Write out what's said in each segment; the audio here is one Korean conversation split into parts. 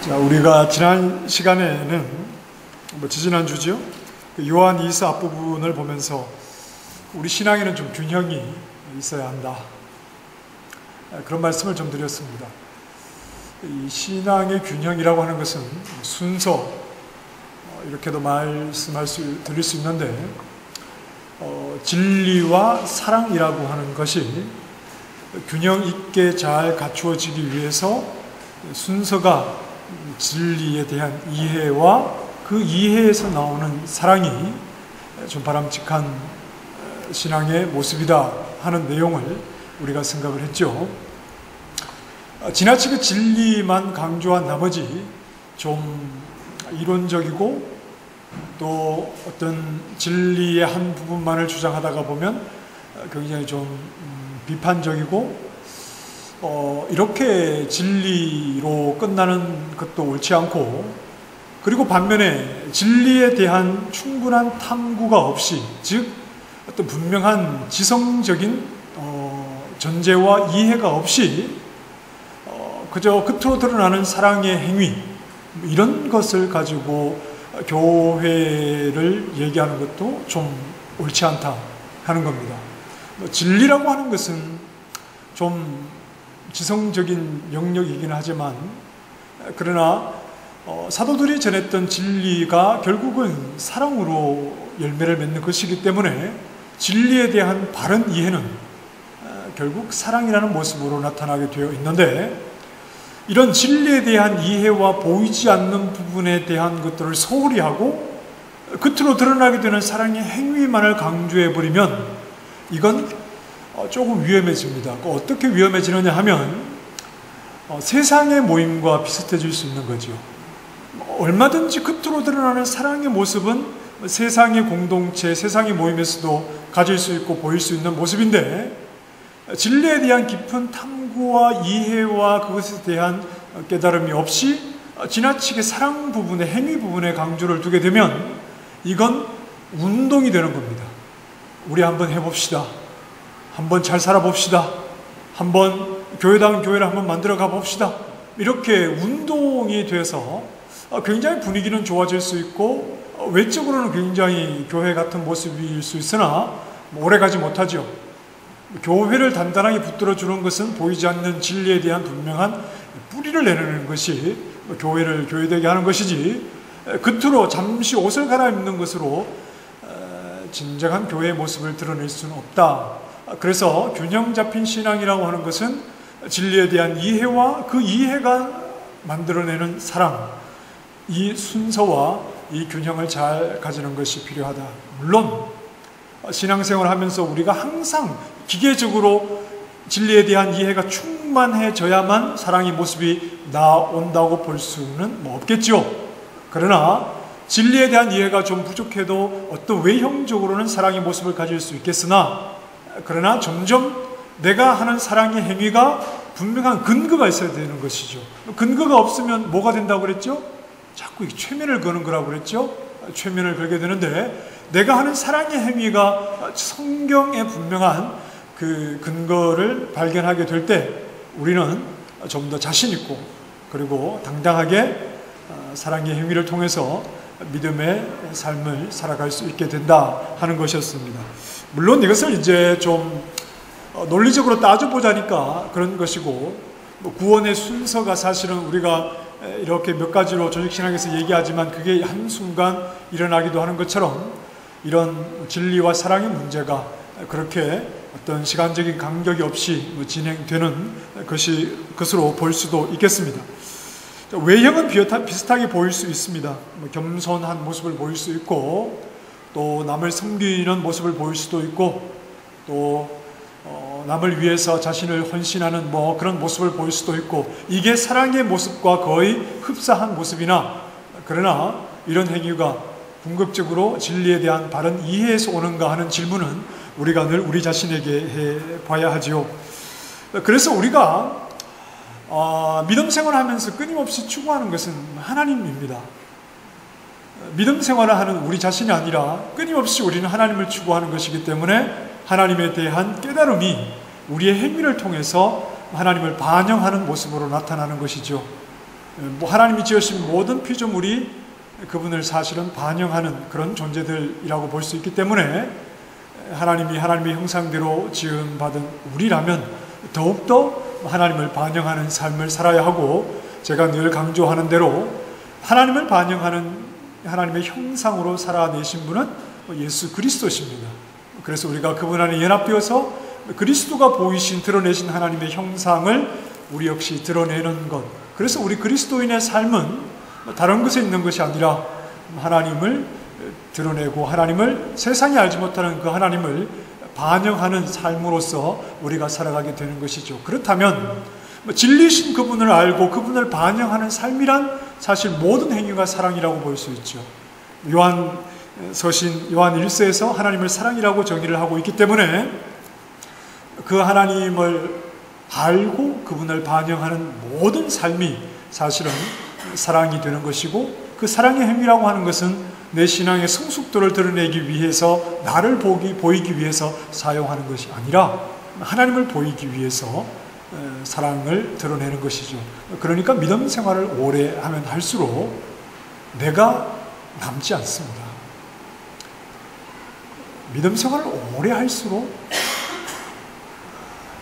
자, 우리가 지난 시간에는 지지난주죠? 요한 2서 앞부분을 보면서 우리 신앙에는 좀 균형이 있어야 한다, 그런 말씀을 좀 드렸습니다. 이 신앙의 균형이라고 하는 것은 순서, 이렇게도 드릴 수 있는데, 진리와 사랑이라고 하는 것이 균형 있게 잘 갖추어지기 위해서 순서가 진리에 대한 이해와 그 이해에서 나오는 사랑이 좀 바람직한 신앙의 모습이다 하는 내용을 우리가 생각을 했죠. 지나치게 진리만 강조한 나머지 좀 이론적이고 또 어떤 진리의 한 부분만을 주장하다가 보면 굉장히 좀 비판적이고 이렇게 진리로 끝나는 것도 옳지 않고, 그리고 반면에 진리에 대한 충분한 탐구가 없이, 즉 어떤 분명한 지성적인 전제와 이해가 없이 그저 겉으로 드러나는 사랑의 행위, 이런 것을 가지고 교회를 얘기하는 것도 좀 옳지 않다 하는 겁니다. 진리라고 하는 것은 좀 지성적인 영역이긴 하지만, 그러나 사도들이 전했던 진리가 결국은 사랑으로 열매를 맺는 것이기 때문에 진리에 대한 바른 이해는 결국 사랑이라는 모습으로 나타나게 되어 있는데, 이런 진리에 대한 이해와 보이지 않는 부분에 대한 것들을 소홀히 하고 겉으로 드러나게 되는 사랑의 행위만을 강조해버리면 이건 조금 위험해집니다. 어떻게 위험해지느냐 하면 세상의 모임과 비슷해질 수 있는 거죠. 얼마든지 겉으로 드러나는 사랑의 모습은 세상의 공동체, 세상의 모임에서도 가질 수 있고 보일 수 있는 모습인데, 진리에 대한 깊은 탐구와 이해와 그것에 대한 깨달음이 없이 지나치게 사랑 부분에, 행위 부분에 강조를 두게 되면 이건 운동이 되는 겁니다. 우리 한번 해봅시다. 한번 잘 살아봅시다. 한번 교회다운 교회를 한번 만들어 가봅시다. 이렇게 운동이 돼서 굉장히 분위기는 좋아질 수 있고 외적으로는 굉장히 교회 같은 모습일 수 있으나 오래가지 못하죠. 교회를 단단하게 붙들어주는 것은 보이지 않는 진리에 대한 분명한 뿌리를 내놓는 것이 교회를 교회되게 하는 것이지, 겉으로 잠시 옷을 갈아입는 것으로 진정한 교회의 모습을 드러낼 수는 없다. 그래서 균형 잡힌 신앙이라고 하는 것은 진리에 대한 이해와 그 이해가 만들어내는 사랑, 이 순서와 이 균형을 잘 가지는 것이 필요하다. 물론 신앙생활을 하면서 우리가 항상 기계적으로 진리에 대한 이해가 충만해져야만 사랑의 모습이 나온다고 볼 수는 없겠죠. 그러나 진리에 대한 이해가 좀 부족해도 어떤 외형적으로는 사랑의 모습을 가질 수 있겠으나, 그러나 점점 내가 하는 사랑의 행위가 분명한 근거가 있어야 되는 것이죠. 근거가 없으면 뭐가 된다고 그랬죠? 자꾸 최면을 거는 거라고 그랬죠? 최면을 걸게 되는데, 내가 하는 사랑의 행위가 성경에 분명한 그 근거를 발견하게 될 때 우리는 좀 더 자신 있고 그리고 당당하게 사랑의 행위를 통해서 믿음의 삶을 살아갈 수 있게 된다 하는 것이었습니다. 물론 이것을 이제 좀 논리적으로 따져보자니까 그런 것이고, 구원의 순서가 사실은 우리가 이렇게 몇 가지로 조직신학에서 얘기하지만 그게 한순간 일어나기도 하는 것처럼 이런 진리와 사랑의 문제가 그렇게 어떤 시간적인 간격이 없이 진행되는 것으로 볼 수도 있겠습니다. 외형은 비슷하게 보일 수 있습니다. 겸손한 모습을 보일 수 있고, 또 남을 섬기는 모습을 보일 수도 있고, 또 남을 위해서 자신을 헌신하는 그런 모습을 보일 수도 있고, 이게 사랑의 모습과 거의 흡사한 모습이나, 그러나 이런 행위가 궁극적으로 진리에 대한 바른 이해에서 오는가 하는 질문은 우리가 늘 우리 자신에게 해봐야 하지요. 그래서 우리가 믿음 생활하면서 끊임없이 추구하는 것은 하나님입니다. 믿음 생활을 하는 우리 자신이 아니라 끊임없이 우리는 하나님을 추구하는 것이기 때문에 하나님에 대한 깨달음이 우리의 행위를 통해서 하나님을 반영하는 모습으로 나타나는 것이죠. 하나님이 지으신 모든 피조물이 그분을 사실은 반영하는 그런 존재들이라고 볼 수 있기 때문에 하나님이 하나님의 형상대로 지음받은 우리라면 더욱더 하나님을 반영하는 삶을 살아야 하고, 제가 늘 강조하는 대로 하나님을 반영하는 하나님의 형상으로 살아내신 분은 예수 그리스도십니다. 그래서 우리가 그분 안에 연합되어서 그리스도가 보이신, 드러내신 하나님의 형상을 우리 역시 드러내는 것. 그래서 우리 그리스도인의 삶은 다른 것에 있는 것이 아니라 하나님을 드러내고 하나님을, 세상이 알지 못하는 그 하나님을 반영하는 삶으로서 우리가 살아가게 되는 것이죠. 그렇다면 진리신 그분을 알고 그분을 반영하는 삶이란 사실 모든 행위가 사랑이라고 볼 수 있죠. 요한서신 요한 1서에서 하나님을 사랑이라고 정의를 하고 있기 때문에 그 하나님을 알고 그분을 반영하는 모든 삶이 사실은 사랑이 되는 것이고, 그 사랑의 행위라고 하는 것은 내 신앙의 성숙도를 드러내기 위해서, 나를 보이기 위해서 사용하는 것이 아니라 하나님을 보이기 위해서 사랑을 드러내는 것이죠. 그러니까 믿음 생활을 오래 하면 할수록 내가 남지 않습니다. 믿음 생활을 오래 할수록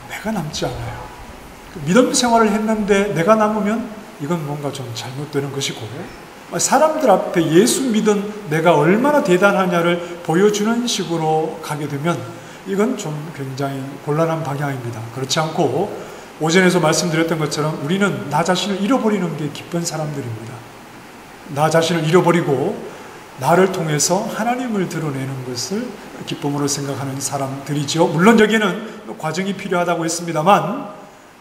내가 남지 않아요. 믿음 생활을 했는데 내가 남으면 이건 뭔가 좀 잘못되는 것이고, 사람들 앞에 예수 믿은 내가 얼마나 대단하냐를 보여주는 식으로 가게 되면 이건 좀 굉장히 곤란한 방향입니다. 그렇지 않고 오전에서 말씀드렸던 것처럼 우리는 나 자신을 잃어버리는 게 기쁜 사람들입니다. 나 자신을 잃어버리고 나를 통해서 하나님을 드러내는 것을 기쁨으로 생각하는 사람들이죠. 물론 여기에는 과정이 필요하다고 했습니다만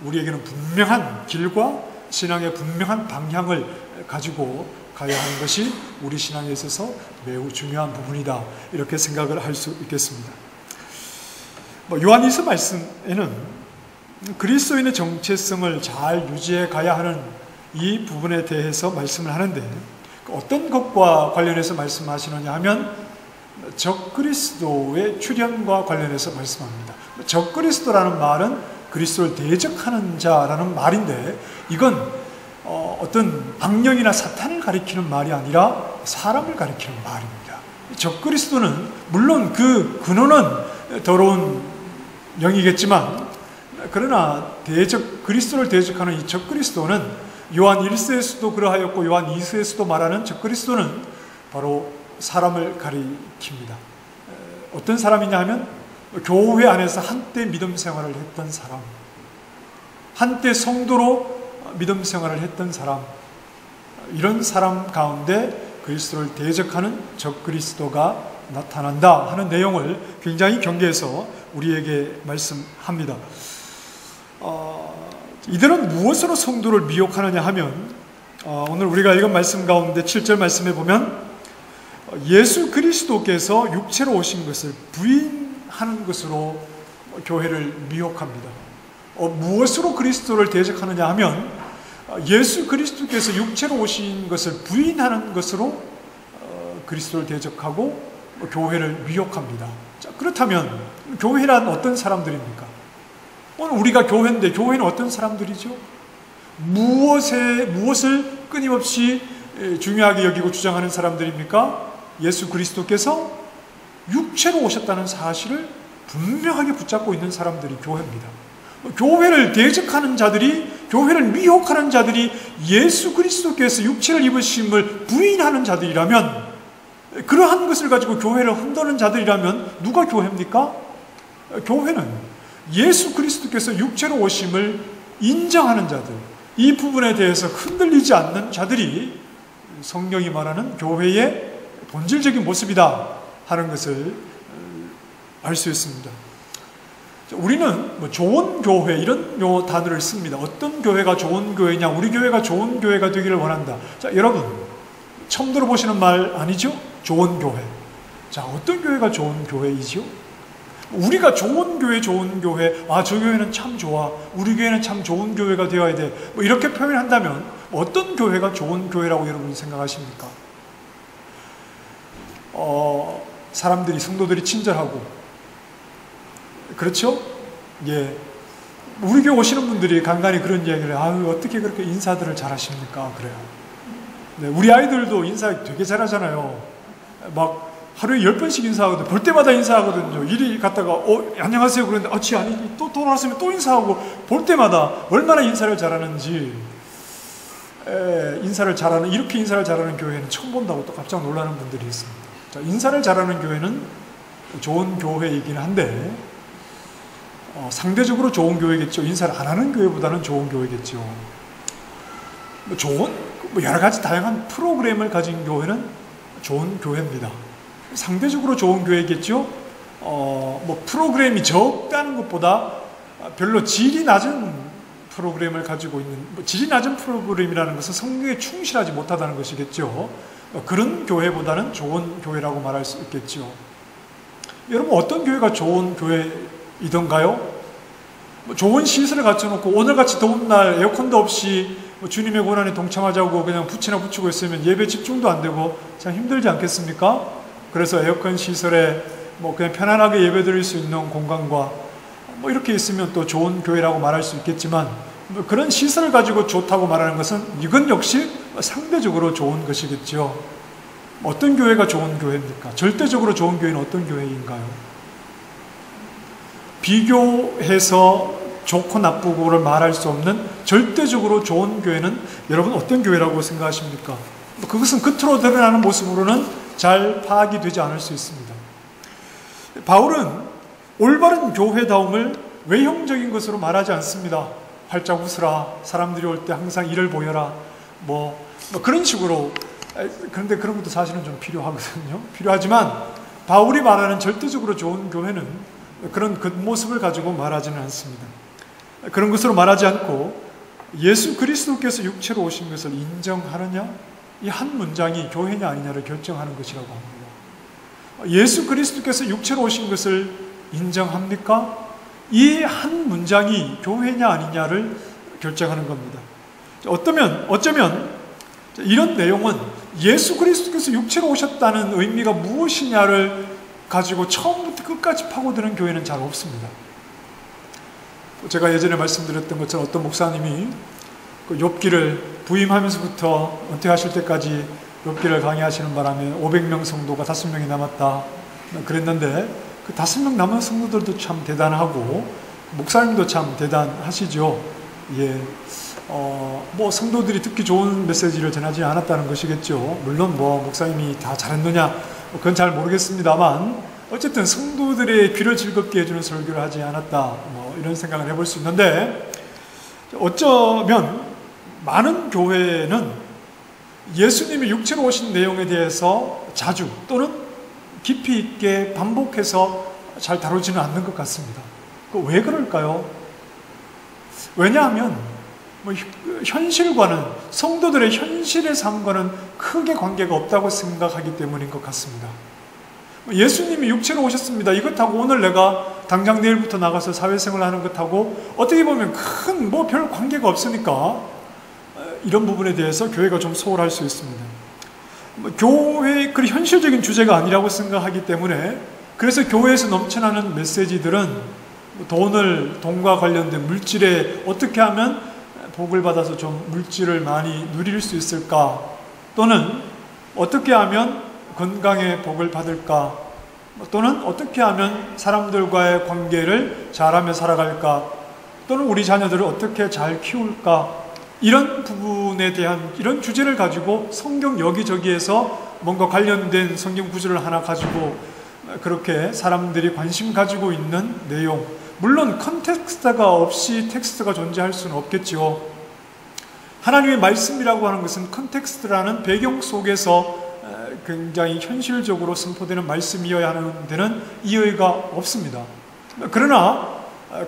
우리에게는 분명한 길과 신앙의 분명한 방향을 가지고 가야 하는 것이 우리 신앙에 있어서 매우 중요한 부분이다, 이렇게 생각을 할 수 있겠습니다. 요한일서 말씀에는 그리스도인의 정체성을 잘 유지해 가야 하는 이 부분에 대해서 말씀을 하는데, 어떤 것과 관련해서 말씀하시느냐 하면 적그리스도의 출현과 관련해서 말씀합니다. 적그리스도라는 말은 그리스도를 대적하는 자라는 말인데, 이건 어떤 악령이나 사탄을 가리키는 말이 아니라 사람을 가리키는 말입니다. 적그리스도는 물론 그 근원은 더러운 영이겠지만, 그러나 그리스도를 대적하는 이 적그리스도는 요한 1서에서도 그러하였고 요한 2서에서도 말하는 적그리스도는 바로 사람을 가리킵니다. 어떤 사람이냐 하면 교회 안에서 한때 믿음 생활을 했던 사람, 한때 성도로 믿음 생활을 했던 사람, 이런 사람 가운데 그리스도를 대적하는 적그리스도가 나타난다 하는 내용을 굉장히 경계해서 우리에게 말씀합니다. 이들은 무엇으로 성도를 미혹하느냐 하면, 오늘 우리가 읽은 말씀 가운데 7절 말씀에 보면 예수 그리스도께서 육체로 오신 것을 부인하는 것으로 교회를 미혹합니다. 무엇으로 그리스도를 대적하느냐 하면 예수 그리스도께서 육체로 오신 것을 부인하는 것으로 그리스도를 대적하고 교회를 미혹합니다. 자, 그렇다면 교회란 어떤 사람들입니까? 오늘 우리가 교회인데 교회는 어떤 사람들이죠? 무엇을 끊임없이 중요하게 여기고 주장하는 사람들입니까? 예수 그리스도께서 육체로 오셨다는 사실을 분명하게 붙잡고 있는 사람들이 교회입니다. 교회를 대적하는 자들이, 교회를 미혹하는 자들이 예수 그리스도께서 육체를 입으심을 부인하는 자들이라면, 그러한 것을 가지고 교회를 흔드는 자들이라면 누가 교회입니까? 교회는 예수 그리스도께서 육체로 오심을 인정하는 자들, 이 부분에 대해서 흔들리지 않는 자들이 성경이 말하는 교회의 본질적인 모습이다 하는 것을 알 수 있습니다. 우리는 좋은 교회 이런 단어를 씁니다. 어떤 교회가 좋은 교회냐, 우리 교회가 좋은 교회가 되기를 원한다. 자, 여러분 처음 들어보시는 말 아니죠? 좋은 교회. 자, 어떤 교회가 좋은 교회이죠? 우리가 좋은 교회, 저 교회는 참 좋아, 우리 교회는 참 좋은 교회가 되어야 돼, 이렇게 표현한다면 어떤 교회가 좋은 교회라고 여러분이 생각하십니까? 사람들이, 성도들이 친절하고, 그렇죠? 예, 우리 교회 오시는 분들이 간간히 그런 이야기를 해요. 아유, 어떻게 그렇게 인사들을 잘하십니까? 그래요. 네, 우리 아이들도 인사 되게 잘하잖아요. 막 하루에 10번씩 인사하거든요. 볼 때마다 인사하거든요. 이리 갔다가 안녕하세요 그런데 아니 또 돌아왔으면 또 인사하고, 볼 때마다 얼마나 인사를 잘하는지. 이렇게 인사를 잘하는 교회는 처음 본다고 또 깜짝 놀라는 분들이 있습니다. 자, 인사를 잘하는 교회는 좋은 교회이긴 한데 상대적으로 좋은 교회겠죠. 인사를 안 하는 교회보다는 좋은 교회겠죠. 여러 가지 다양한 프로그램을 가진 교회는 좋은 교회입니다. 상대적으로 좋은 교회겠죠. 프로그램이 적다는 것보다 별로 질이 낮은 프로그램을 가지고 있는, 질이 낮은 프로그램이라는 것은 성경에 충실하지 못하다는 것이겠죠. 그런 교회보다는 좋은 교회라고 말할 수 있겠죠. 여러분, 어떤 교회가 좋은 교회이던가요? 좋은 시설을 갖춰놓고 오늘같이 더운 날 에어컨도 없이 주님의 고난에 동참하자고 그냥 붙이나 붙이고 있으면 예배 집중도 안 되고 참 힘들지 않겠습니까? 그래서 에어컨 시설에 그냥 편안하게 예배 드릴 수 있는 공간과 이렇게 있으면 또 좋은 교회라고 말할 수 있겠지만, 그런 시설을 가지고 좋다고 말하는 것은 이건 역시 상대적으로 좋은 것이겠죠. 어떤 교회가 좋은 교회입니까? 절대적으로 좋은 교회는 어떤 교회인가요? 비교해서 좋고 나쁘고를 말할 수 없는 절대적으로 좋은 교회는 여러분 어떤 교회라고 생각하십니까? 그것은 겉으로 드러나는 모습으로는 잘 파악이 되지 않을 수 있습니다. 바울은 올바른 교회다움을 외형적인 것으로 말하지 않습니다. 활짝 웃으라, 사람들이 올 때 항상 이를 보여라, 그런 식으로. 그런데 그런 것도 사실은 좀 필요하거든요. 필요하지만 바울이 말하는 절대적으로 좋은 교회는 그런 겉모습을 가지고 말하지는 않습니다. 그런 것으로 말하지 않고 예수 그리스도께서 육체로 오신 것을 인정하느냐, 이 한 문장이 교회냐 아니냐를 결정하는 것이라고 합니다. 예수 그리스도께서 육체로 오신 것을 인정합니까? 이 한 문장이 교회냐 아니냐를 결정하는 겁니다. 어쩌면 이런 내용은 예수 그리스도께서 육체로 오셨다는 의미가 무엇이냐를 가지고 처음부터 끝까지 파고드는 교회는 잘 없습니다. 제가 예전에 말씀드렸던 것처럼 어떤 목사님이 욥기를 부임하면서부터 은퇴하실 때까지 욥기를 강의하시는 바람에 500명 성도가 5명이 남았다 그랬는데, 그 5명 남은 성도들도 참 대단하고 목사님도 참 대단하시죠. 예, 성도들이 듣기 좋은 메시지를 전하지 않았다는 것이겠죠. 물론 목사님이 다 잘했느냐 그건 잘 모르겠습니다만, 어쨌든 성도들의 귀를 즐겁게 해주는 설교를 하지 않았다, 이런 생각을 해볼 수 있는데, 어쩌면 많은 교회는 예수님이 육체로 오신 내용에 대해서 자주 또는 깊이 있게 반복해서 잘 다루지는 않는 것 같습니다. 왜 그럴까요? 왜냐하면 현실과는, 성도들의 현실의 삶과는 크게 관계가 없다고 생각하기 때문인 것 같습니다. 예수님이 육체로 오셨습니다. 이것하고 오늘 내가 당장 내일부터 나가서 사회생활 하는 것하고 어떻게 보면 큰 별 관계가 없으니까 이런 부분에 대해서 교회가 좀 소홀할 수 있습니다. 교회의 그 현실적인 주제가 아니라고 생각하기 때문에, 그래서 교회에서 넘쳐나는 메시지들은 돈과 관련된 물질에 어떻게 하면 복을 받아서 좀 물질을 많이 누릴 수 있을까, 또는 어떻게 하면 건강의 복을 받을까, 또는 어떻게 하면 사람들과의 관계를 잘하며 살아갈까, 또는 우리 자녀들을 어떻게 잘 키울까, 이런 부분에 대한 이런 주제를 가지고 성경 여기저기에서 뭔가 관련된 성경 구절을 하나 가지고 그렇게 사람들이 관심 가지고 있는 내용, 물론 컨텍스트가 없이 텍스트가 존재할 수는 없겠죠. 하나님의 말씀이라고 하는 것은 컨텍스트라는 배경 속에서 굉장히 현실적으로 선포되는 말씀이어야 하는 데는 이의가 없습니다. 그러나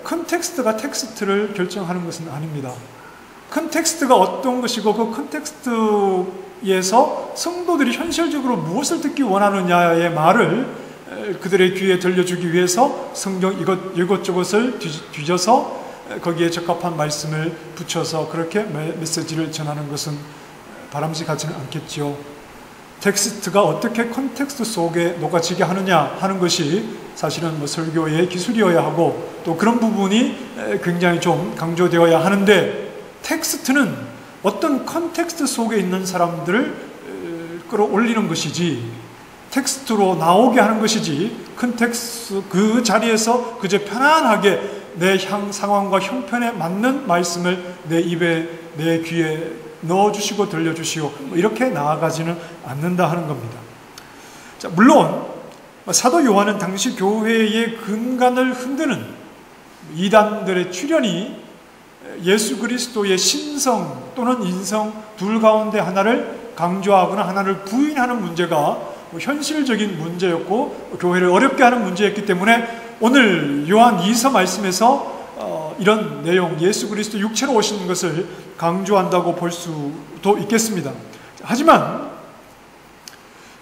컨텍스트가 텍스트를 결정하는 것은 아닙니다. 컨텍스트가 어떤 것이고 그 컨텍스트에서 성도들이 현실적으로 무엇을 듣기 원하느냐의 말을 그들의 귀에 들려주기 위해서 성경 이것저것을 뒤져서 거기에 적합한 말씀을 붙여서 그렇게 메시지를 전하는 것은 바람직하지는 않겠죠. 텍스트가 어떻게 컨텍스트 속에 녹아지게 하느냐 하는 것이 사실은 설교의 기술이어야 하고, 또 그런 부분이 굉장히 좀 강조되어야 하는데, 텍스트는 어떤 컨텍스트 속에 있는 사람들을 끌어올리는 것이지, 텍스트로 나오게 하는 것이지, 컨텍스트 그 자리에서 그저 편안하게 내 상황과 형편에 맞는 말씀을 내 입에, 내 귀에 넣어주시고 들려주시오, 이렇게 나아가지는 않는다 하는 겁니다. 자, 물론 사도 요한은 당시 교회의 근간을 흔드는 이단들의 출현이 예수 그리스도의 신성 또는 인성 둘 가운데 하나를 강조하거나 하나를 부인하는 문제가 현실적인 문제였고 교회를 어렵게 하는 문제였기 때문에 오늘 요한 2서 말씀에서 이런 내용, 예수 그리스도 육체로 오신 것을 강조한다고 볼 수도 있겠습니다. 하지만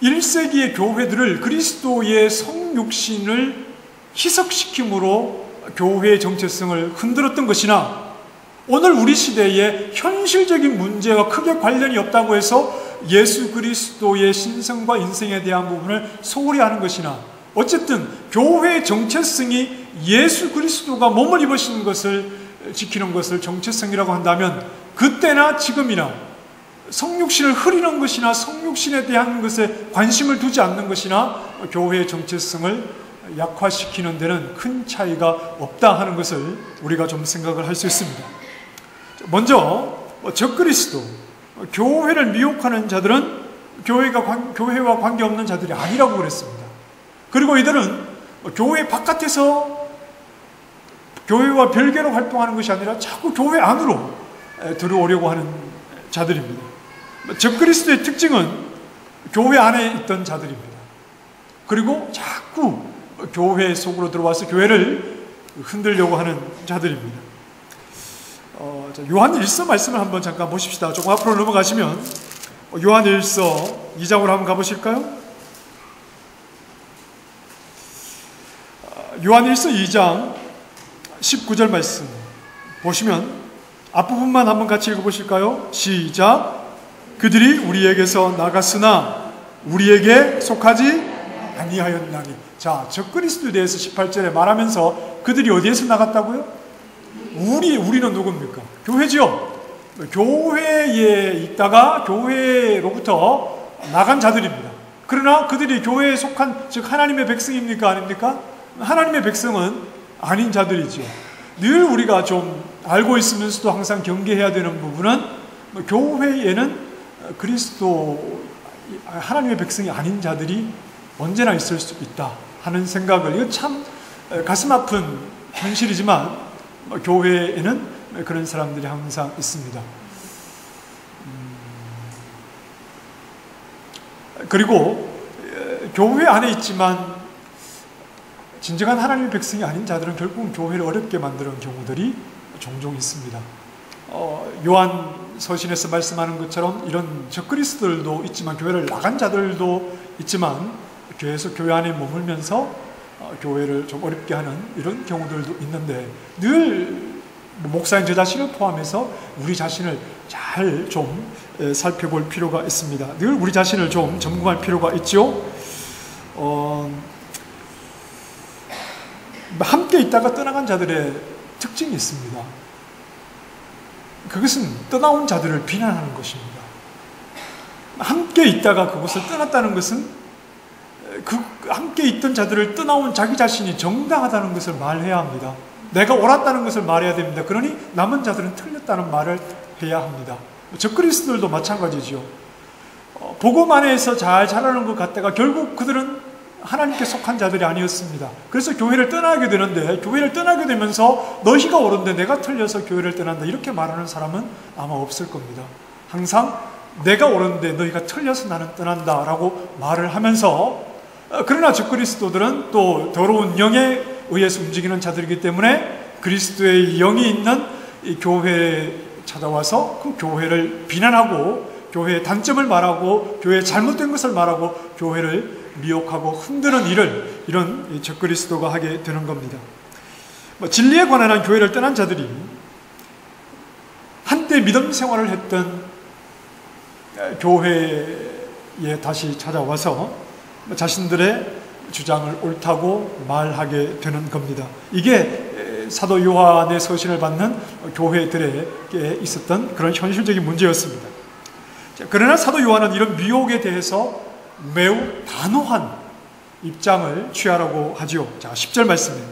1세기의 교회들을 그리스도의 성육신을 희석시킴으로 교회의 정체성을 흔들었던 것이나, 오늘 우리 시대에 현실적인 문제와 크게 관련이 없다고 해서 예수 그리스도의 신성과 인생에 대한 부분을 소홀히 하는 것이나, 어쨌든 교회의 정체성이 예수 그리스도가 몸을 입으신 것을 지키는 것을 정체성이라고 한다면, 그때나 지금이나 성육신을 흐리는 것이나 성육신에 대한 것에 관심을 두지 않는 것이나 교회의 정체성을 약화시키는 데는 큰 차이가 없다 하는 것을 우리가 좀 생각을 할 수 있습니다. 먼저 적그리스도, 교회를 미혹하는 자들은 교회와 관계없는 자들이 아니라고 그랬습니다. 그리고 이들은 교회 바깥에서 교회와 별개로 활동하는 것이 아니라 자꾸 교회 안으로 들어오려고 하는 자들입니다. 적그리스도의 특징은 교회 안에 있던 자들입니다. 그리고 자꾸 교회 속으로 들어와서 교회를 흔들려고 하는 자들입니다. 요한 1서 말씀을 한번 잠깐 보십시다. 조금 앞으로 넘어가시면 요한 1서 2장으로 한번 가보실까요? 요한 1서 2장 19절 말씀 보시면 앞부분만 한번 같이 읽어보실까요? 시작. 그들이 우리에게서 나갔으나 우리에게 속하지 아니하였나니. 자, 적그리스도에 대해서 18절에 말하면서 그들이 어디에서 나갔다고요? 우리는 누굽니까? 교회죠. 교회에 있다가 교회로부터 나간 자들입니다. 그러나 그들이 교회에 속한, 즉 하나님의 백성입니까? 아닙니까? 하나님의 백성은 아닌 자들이죠. 늘 우리가 좀 알고 있으면서도 항상 경계해야 되는 부분은, 교회에는 그리스도 하나님의 백성이 아닌 자들이 언제나 있을 수 있다 하는 생각을, 이거 참 가슴 아픈 현실이지만 교회에는 그런 사람들이 항상 있습니다. 그리고 교회 안에 있지만 진정한 하나님의 백성이 아닌 자들은 결국은 교회를 어렵게 만드는 경우들이 종종 있습니다. 요한 서신에서 말씀하는 것처럼 이런 적그리스도들도 있지만, 교회를 나간 자들도 있지만, 교회에서 교회 안에 머물면서 교회를 좀 어렵게 하는 이런 경우들도 있는데, 늘 목사인 저 자신을 포함해서 우리 자신을 잘 좀 살펴볼 필요가 있습니다. 늘 우리 자신을 좀 점검할 필요가 있죠. 함께 있다가 떠나간 자들의 특징이 있습니다. 그것은 떠나온 자들을 비난하는 것입니다. 함께 있다가 그곳을 떠났다는 것은 그 함께 있던 자들을 떠나온 자기 자신이 정당하다는 것을 말해야 합니다. 내가 옳았다는 것을 말해야 됩니다. 그러니 남은 자들은 틀렸다는 말을 해야 합니다. 적그리스도들도 마찬가지죠. 복음 안에서 잘 자라는 것 같다가 결국 그들은 하나님께 속한 자들이 아니었습니다. 그래서 교회를 떠나게 되는데, 교회를 떠나게 되면서 너희가 옳은데 내가 틀려서 교회를 떠난다, 이렇게 말하는 사람은 아마 없을 겁니다. 항상 내가 옳은데 너희가 틀려서 나는 떠난다 라고 말을 하면서, 그러나 적그리스도들은 또 더러운 영에 의해서 움직이는 자들이기 때문에 그리스도의 영이 있는 이 교회에 찾아와서 그 교회를 비난하고, 교회의 단점을 말하고, 교회의 잘못된 것을 말하고, 교회를 미혹하고 흔드는 일을 이런 적그리스도가 하게 되는 겁니다. 진리에 관한 한 교회를 떠난 자들이 한때 믿음 생활을 했던 교회에 다시 찾아와서 자신들의 주장을 옳다고 말하게 되는 겁니다. 이게 사도 요한의 서신을 받는 교회들에게 있었던 그런 현실적인 문제였습니다. 그러나 사도 요한은 이런 미혹에 대해서 매우 단호한 입장을 취하라고 하지요. 자, 10절 말씀입니다.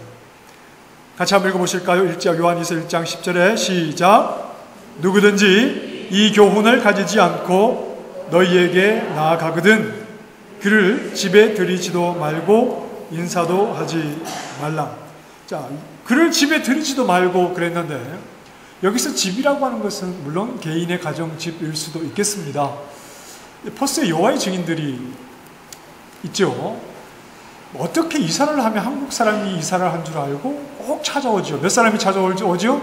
같이 한번 읽어보실까요? 요한일서 1장 10절에 시작. 누구든지 이 교훈을 가지지 않고 너희에게 나아가거든 그를 집에 들이지도 말고 인사도 하지 말라. 자, 그를 집에 들이지도 말고 그랬는데 여기서 집이라고 하는 것은 물론 개인의 가정집일 수도 있겠습니다. 퍼스의 여호와의 증인들이 있죠. 어떻게 이사를 하면 한국 사람이 이사를 한 줄 알고 꼭 찾아오죠. 몇 사람이 찾아오죠?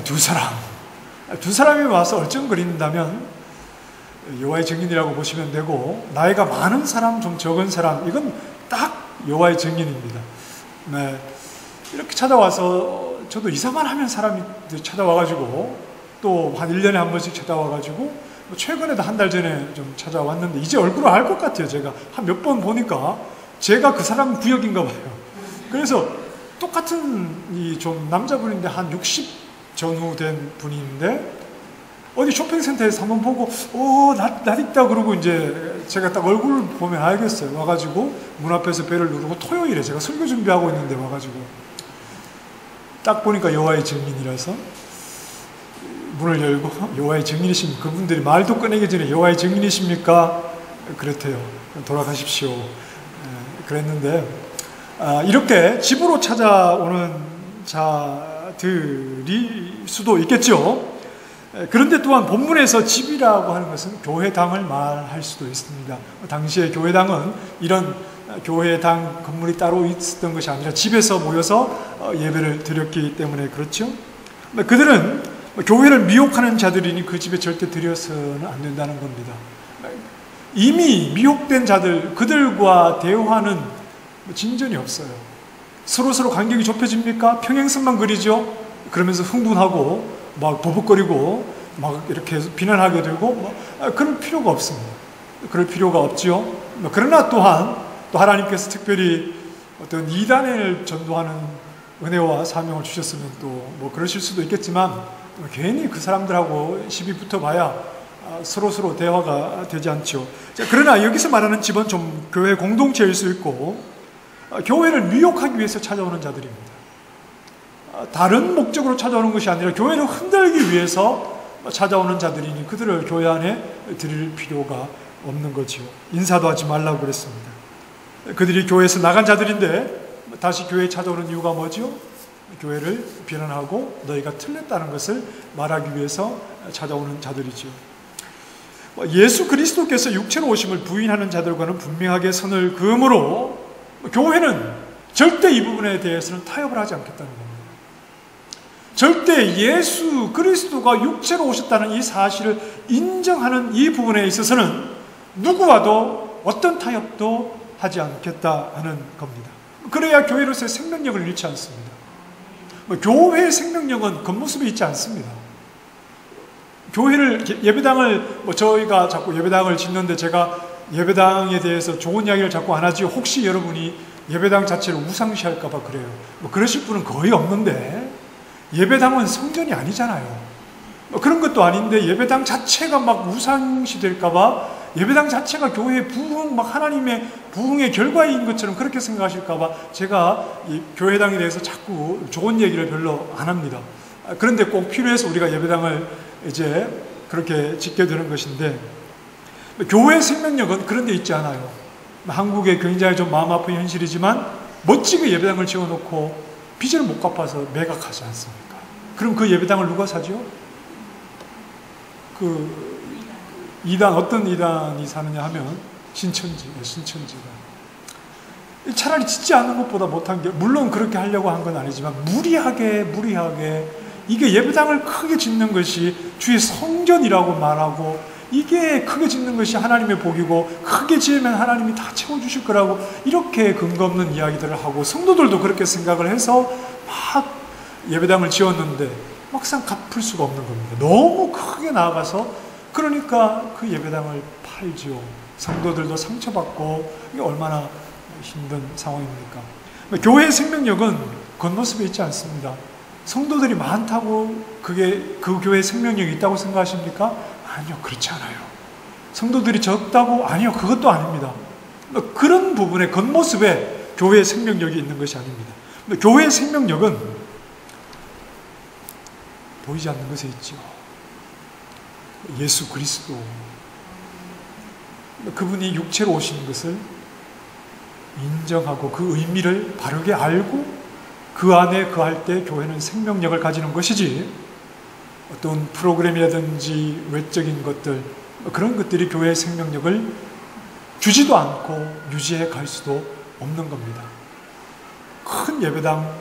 두 사람. 두 사람이 와서 얼쩡거린다면 여호와의 증인이라고 보시면 되고, 나이가 많은 사람, 좀 적은 사람, 이건 딱 여호와의 증인입니다. 네. 이렇게 찾아와서 저도 이사만 하면 사람이 찾아와가지고 또 한 1년에 한 번씩 찾아와가지고 최근에도 한 달 전에 좀 찾아왔는데 이제 얼굴을 알 것 같아요. 제가 한 몇 번 보니까 제가 그 사람 구역인가 봐요. 그래서 똑같은 이 좀 남자분인데 한 60 전후 된 분인데 어디 쇼핑센터에서 한번 보고 낯 있다 그러고 이제 제가 딱 얼굴을 보면 알겠어요. 와가지고 문 앞에서 벨을 누르고 토요일에 제가 설교 준비하고 있는데 와가지고 딱 보니까 여호와의 증인이라서 문을 열고 여호와의 증인이십니까? 그분들이 말도 꺼내기 전에 여호와의 증인이십니까? 그랬대요. 돌아가십시오. 그랬는데 이렇게 집으로 찾아오는 자들이 수도 있겠죠. 그런데 또한 본문에서 집이라고 하는 것은 교회당을 말할 수도 있습니다. 당시에 교회당은 이런 교회당 건물이 따로 있었던 것이 아니라 집에서 모여서 예배를 드렸기 때문에 그렇죠. 그들은 교회를 미혹하는 자들이니 그 집에 절대 들여서는 안 된다는 겁니다. 이미 미혹된 자들, 그들과 대화는 진전이 없어요. 서로 관계가 좁혀집니까? 평행선만 그리죠. 그러면서 흥분하고 막 버벅거리고 막 이렇게 비난하게 되고 그럴 필요가 없습니다. 그럴 필요가 없지요. 그러나 또한 또 하나님께서 특별히 어떤 이단을 전도하는 은혜와 사명을 주셨으면 또 뭐 그러실 수도 있겠지만 괜히 그 사람들하고 시비 붙어봐야 서로 대화가 되지 않죠. 자, 그러나 여기서 말하는 집은 좀 교회 공동체일 수 있고 교회를 미혹하기 위해서 찾아오는 자들입니다. 다른 목적으로 찾아오는 것이 아니라 교회를 흔들기 위해서 찾아오는 자들이니 그들을 교회 안에 드릴 필요가 없는 거지요. 인사도 하지 말라고 그랬습니다. 그들이 교회에서 나간 자들인데 다시 교회에 찾아오는 이유가 뭐죠? 교회를 비난하고 너희가 틀렸다는 것을 말하기 위해서 찾아오는 자들이죠. 예수 그리스도께서 육체로 오심을 부인하는 자들과는 분명하게 선을 그으므로 교회는 절대 이 부분에 대해서는 타협을 하지 않겠다는 겁니다. 절대 예수 그리스도가 육체로 오셨다는 이 사실을 인정하는 이 부분에 있어서는 누구와도 어떤 타협도 하지 않겠다 하는 겁니다. 그래야 교회로서의 생명력을 잃지 않습니다. 교회의 생명력은 겉모습에 있지 않습니다. 교회를, 예배당을, 저희가 자꾸 예배당을 짓는데 제가 예배당에 대해서 좋은 이야기를 자꾸 안 하지, 혹시 여러분이 예배당 자체를 우상시할까봐 그래요. 그러실 분은 거의 없는데, 예배당은 성전이 아니잖아요. 그런 것도 아닌데, 예배당 자체가 막 우상시 될까봐, 예배당 자체가 교회의 부흥, 막 하나님의 부흥의 결과인 것처럼 그렇게 생각하실까봐 제가 이 교회당에 대해서 자꾸 좋은 얘기를 별로 안 합니다. 그런데 꼭 필요해서 우리가 예배당을 이제 그렇게 짓게 되는 것인데, 교회의 생명력은 그런 데 있지 않아요. 한국의 굉장히 좀 마음 아픈 현실이지만 멋지게 예배당을 지어놓고 빚을 못 갚아서 매각하지 않습니까? 그럼 그 예배당을 누가 사죠? 어떤 이단이 사느냐 하면 신천지가. 차라리 짓지 않는 것보다 못한 게, 물론 그렇게 하려고 한 건 아니지만 무리하게 이게 예배당을 크게 짓는 것이 주의 성전이라고 말하고, 이게 크게 짓는 것이 하나님의 복이고 크게 지으면 하나님이 다 채워주실 거라고 이렇게 근거 없는 이야기들을 하고, 성도들도 그렇게 생각을 해서 막 예배당을 지었는데 막상 갚을 수가 없는 겁니다. 너무 크게 나아가서. 그러니까 그 예배당을 팔지요. 성도들도 상처받고, 이게 얼마나 힘든 상황입니까? 교회의 생명력은 겉모습에 있지 않습니다. 성도들이 많다고 그게 그 교회의 생명력이 있다고 생각하십니까? 아니요, 그렇지 않아요. 성도들이 적다고? 아니요, 그것도 아닙니다. 그런 부분에 겉모습에 교회의 생명력이 있는 것이 아닙니다. 교회의 생명력은 보이지 않는 것에 있죠. 예수 그리스도, 그분이 육체로 오신 것을 인정하고 그 의미를 바르게 알고 그 안에 거할 때 교회는 생명력을 가지는 것이지, 어떤 프로그램이라든지 외적인 것들, 그런 것들이 교회의 생명력을 주지도 않고 유지해 갈 수도 없는 겁니다. 큰 예배당,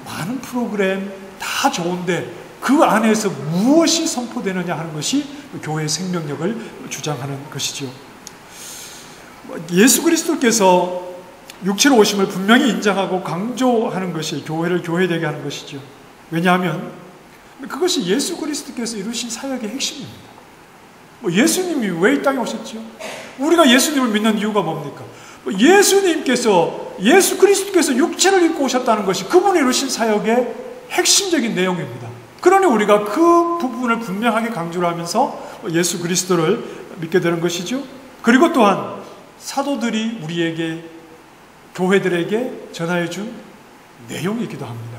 많은 프로그램 다 좋은데 그 안에서 무엇이 선포되느냐 하는 것이 교회의 생명력을 주장하는 것이죠. 예수 그리스도께서 육체로 오심을 분명히 인정하고 강조하는 것이 교회를 교회되게 하는 것이죠. 왜냐하면 그것이 예수 그리스도께서 이루신 사역의 핵심입니다. 예수님이 왜 이 땅에 오셨죠? 우리가 예수님을 믿는 이유가 뭡니까? 예수 그리스도께서 육체를 입고 오셨다는 것이 그분이 이루신 사역의 핵심적인 내용입니다. 그러니 우리가 그 부분을 분명하게 강조를 하면서 예수 그리스도를 믿게 되는 것이죠. 그리고 또한 사도들이 우리에게, 교회들에게 전하여 준 내용이기도 합니다.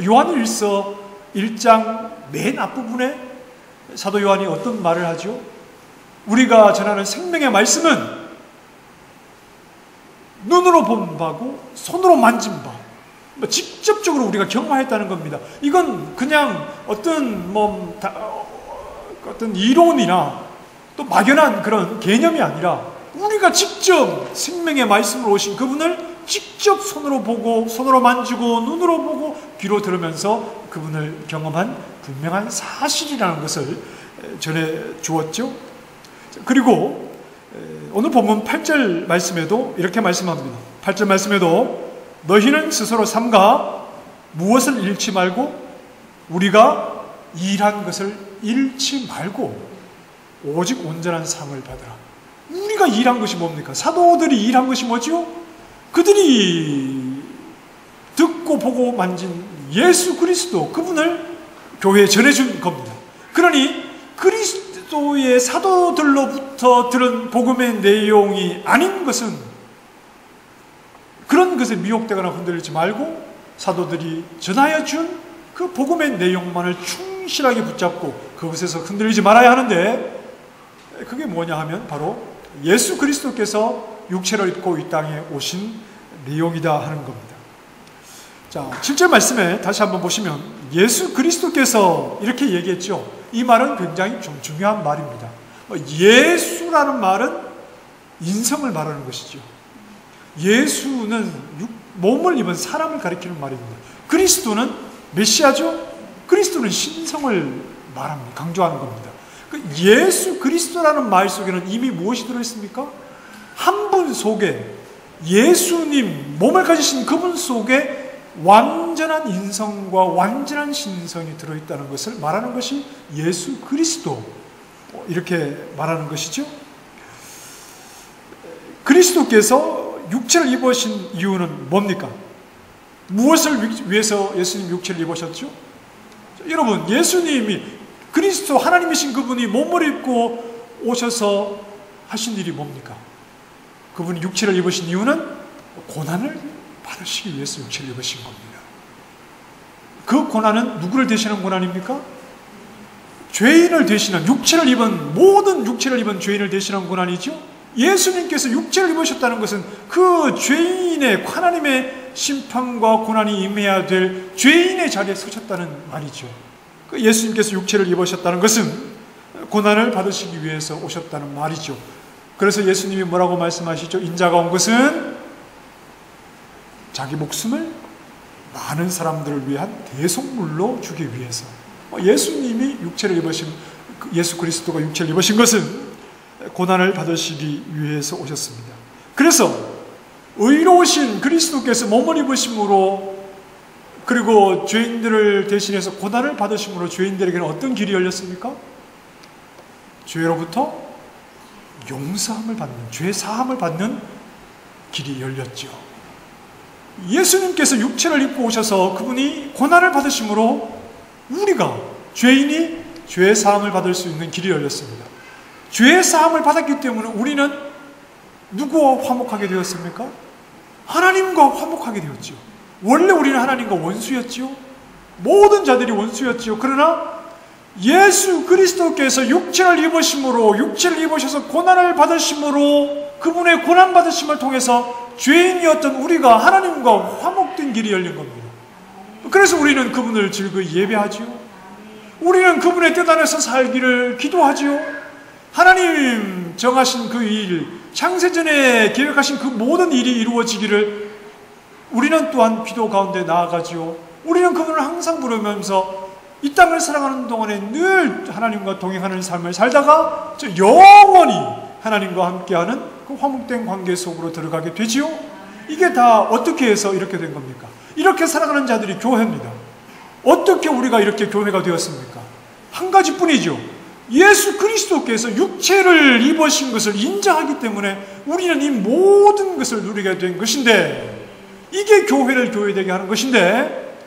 요한일서 1장 맨 앞부분에 사도 요한이 어떤 말을 하죠? 우리가 전하는 생명의 말씀은 눈으로 본 바고 손으로 만진 바, 직접적으로 우리가 경험했다는 겁니다. 이건 그냥 어떤 이론이나 또 막연한 그런 개념이 아니라 우리가 직접 생명의 말씀으로 오신 그분을 직접 손으로 보고, 손으로 만지고, 눈으로 보고, 귀로 들으면서 그분을 경험한 분명한 사실이라는 것을 전해 주었죠. 그리고 오늘 본문 8절 말씀에도 이렇게 말씀합니다. 8절 말씀에도 너희는 스스로 삼가 무엇을 잃지 말고 우리가 일한 것을 잃지 말고 오직 온전한 상을 받으라. 우리가 일한 것이 뭡니까? 사도들이 일한 것이 뭐죠? 그들이 듣고 보고 만진 예수 그리스도, 그분을 교회에 전해준 겁니다. 그러니 그리스도의 사도들로부터 들은 복음의 내용이 아닌 것은, 그런 것에 미혹되거나 흔들리지 말고 사도들이 전하여 준 그 복음의 내용만을 충실하게 붙잡고 그것에서 흔들리지 말아야 하는데, 그게 뭐냐 하면 바로 예수 그리스도께서 육체를 입고 이 땅에 오신 내용이다 하는 겁니다. 자, 7절 말씀에 다시 한번 보시면 예수 그리스도께서 이렇게 얘기했죠. 이 말은 굉장히 좀 중요한 말입니다. 예수라는 말은 인성을 말하는 것이죠. 예수는 몸을 입은 사람을 가리키는 말입니다. 그리스도는 메시아죠? 그리스도는 신성을 말합니다. 강조하는 겁니다. 예수 그리스도라는 말 속에는 이미 무엇이 들어있습니까? 한 분 속에, 예수님, 몸을 가지신 그분 속에 완전한 인성과 완전한 신성이 들어있다는 것을 말하는 것이 예수 그리스도, 이렇게 말하는 것이죠. 그리스도께서 육체를 입으신 이유는 뭡니까? 무엇을 위해서 예수님 육체를 입으셨죠? 여러분, 예수님이, 그리스도 하나님이신 그분이 몸을 입고 오셔서 하신 일이 뭡니까? 그분이 육체를 입으신 이유는 고난을 받으시기 위해서 육체를 입으신 겁니다. 그 고난은 누구를 대신한 고난입니까? 죄인을 대신한, 모든 육체를 입은 죄인을 대신한 고난이죠. 예수님께서 육체를 입으셨다는 것은 그 죄인의, 하나님의 심판과 고난이 임해야 될 죄인의 자리에 서셨다는 말이죠. 예수님께서 육체를 입으셨다는 것은 고난을 받으시기 위해서 오셨다는 말이죠. 그래서 예수님이 뭐라고 말씀하시죠? 인자가 온 것은 자기 목숨을 많은 사람들을 위한 대속물로 주기 위해서. 예수님이 육체를 입으신, 예수 그리스도가 육체를 입으신 것은 고난을 받으시기 위해서 오셨습니다. 그래서 의로우신 그리스도께서 몸을 입으심으로, 그리고 죄인들을 대신해서 고난을 받으심으로 죄인들에게는 어떤 길이 열렸습니까? 죄로부터 용서함을 받는, 죄 사함을 받는 길이 열렸죠. 예수님께서 육체를 입고 오셔서 그분이 고난을 받으심으로 우리가 죄인이 죄의 사함을 받을 수 있는 길이 열렸습니다. 죄의 사함을 받았기 때문에 우리는 누구와 화목하게 되었습니까? 하나님과 화목하게 되었지요. 원래 우리는 하나님과 원수였지요. 모든 자들이 원수였지요. 그러나 예수 그리스도께서 육체를 입으심으로, 육체를 입으셔서 고난을 받으심으로, 그분의 고난 받으심을 통해서 죄인이었던 우리가 하나님과 화목된 길이 열린 겁니다. 그래서 우리는 그분을 즐거이 예배하지요. 우리는 그분의 뜻 안에서 살기를 기도하지요. 하나님 정하신 그 일, 창세전에 계획하신 그 모든 일이 이루어지기를 우리는 또한 기도 가운데 나아가지요. 우리는 그분을 항상 부르면서 이 땅을 살아가는 동안에 늘 하나님과 동행하는 삶을 살다가 영원히 하나님과 함께하는 그 화목된 관계 속으로 들어가게 되지요. 이게 다 어떻게 해서 이렇게 된 겁니까? 이렇게 살아가는 자들이 교회입니다. 어떻게 우리가 이렇게 교회가 되었습니까? 한 가지뿐이죠. 예수 그리스도께서 육체를 입으신 것을 인정하기 때문에 우리는 이 모든 것을 누리게 된 것인데, 이게 교회를 교회되게 하는 것인데,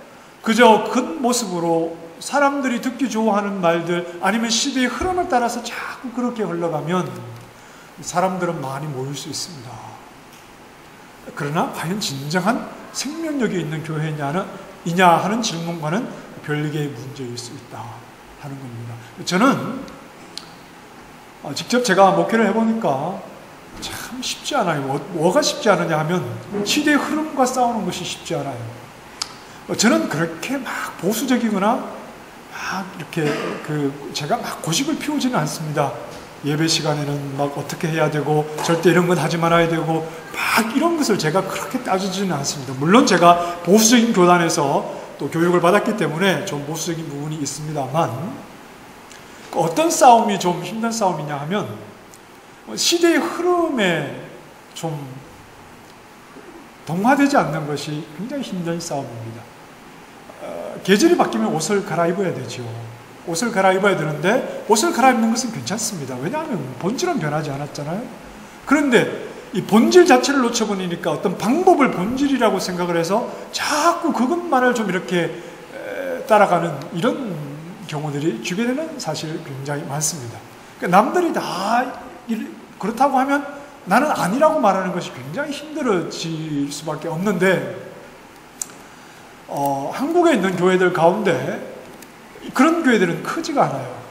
그저 겉모습으로 사람들이 듣기 좋아하는 말들, 아니면 시대의 흐름을 따라서 자꾸 그렇게 흘러가면 사람들은 많이 모일 수 있습니다. 그러나 과연 진정한 생명력이 있는 교회이냐 하는 질문과는 별개의 문제일 수 있다 하는 겁니다. 저는 직접 제가 목회를 해보니까 참 쉽지 않아요. 뭐가 쉽지 않으냐 하면 시대의 흐름과 싸우는 것이 쉽지 않아요. 저는 그렇게 막 보수적이거나 막 이렇게 제가 막 고집을 피우지는 않습니다. 예배 시간에는 막 어떻게 해야 되고 절대 이런 건 하지 말아야 되고 막 이런 것을 제가 그렇게 따지지는 않습니다. 물론 제가 보수적인 교단에서 또 교육을 받았기 때문에 좀 보수적인 부분이 있습니다만, 어떤 싸움이 좀 힘든 싸움이냐 하면 시대의 흐름에 좀 동화되지 않는 것이 굉장히 힘든 싸움입니다. 계절이 바뀌면 옷을 갈아입어야 되죠. 옷을 갈아입어야 되는데 옷을 갈아입는 것은 괜찮습니다. 왜냐하면 본질은 변하지 않았잖아요. 그런데 이 본질 자체를 놓쳐버리니까 어떤 방법을 본질이라고 생각을 해서 자꾸 그것만을 좀 이렇게 따라가는 이런 경우들이 주변에는 사실 굉장히 많습니다. 그러니까 남들이 다 그렇다고 하면 나는 아니라고 말하는 것이 굉장히 힘들어질 수밖에 없는데, 한국에 있는 교회들 가운데 그런 교회들은 크지가 않아요.